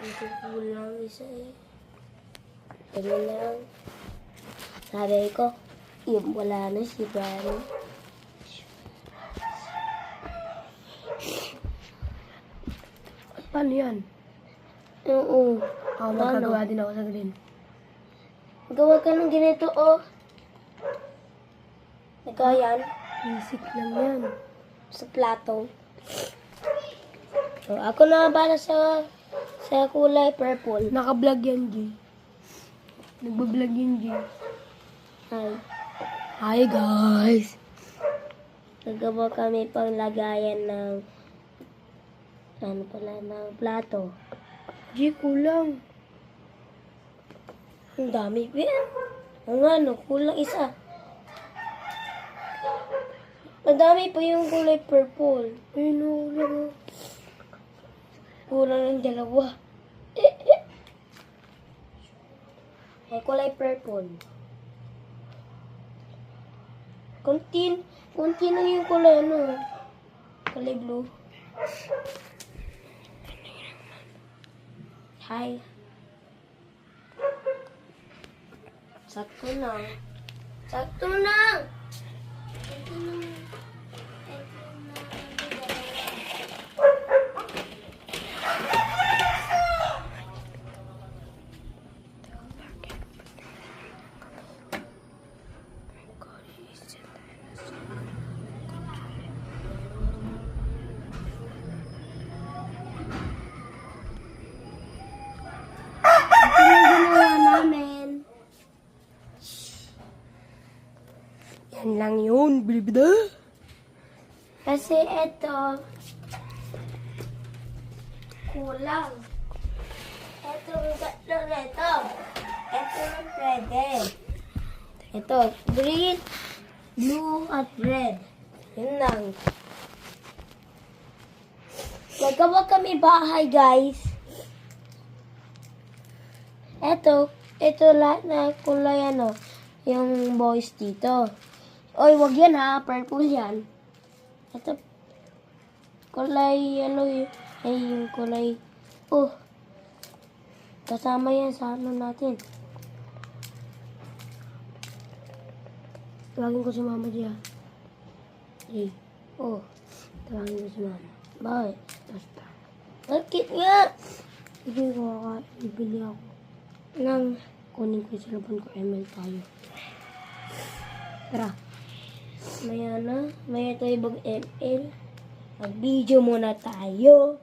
Ito kulang isa eh. Ganyan lang. Sabi ko, wala na si Brian. Paano yan? Oo. Ako magkagawa din ako sa green. Gawa ka ng ganito, oh. Nagayan. Basic lang yan. Sa plato. So, ako na bala sa kulay purple. Naka-vlog yan, G. Nagbablog yun, G. Ay, Hi, guys! nagawa kami pang lagayan ng ng plato. G, kulang. Ang dami, Ben. Ang ano, kulang isa. Ang dami pa yung kulay purple. Ayun, kulang. Kulang ng dalawa. Ay, kulay purple. Kunti lang yung kulay, ano. Kulay blue. Hi. Sakto lang. Sakto lang! Sakto lang. Ito yung ginawa namin. Yan lang yun, bilibida. Kasi ito, kulang. Ito, tatlo na ito. Ito na pwede. Ito, green, blue, at red. Yun lang. Nagawa kami bahay, guys. Ito lahat na kulay, ano, yung boys dito. Oy, wag yan ha, purple yan. Ito, kulay, ano yun, ay yung kulay, kasama yan sa ano natin. Tawagin ko si mama diya. Tawagin ko si mama. Bakit? Basta. Bakit nga? Sige ko, ibili ako. Nang, Kunin ko yung cellphone ko, ML tayo. Tara. maya tayo mag-ML. Mag-video muna tayo.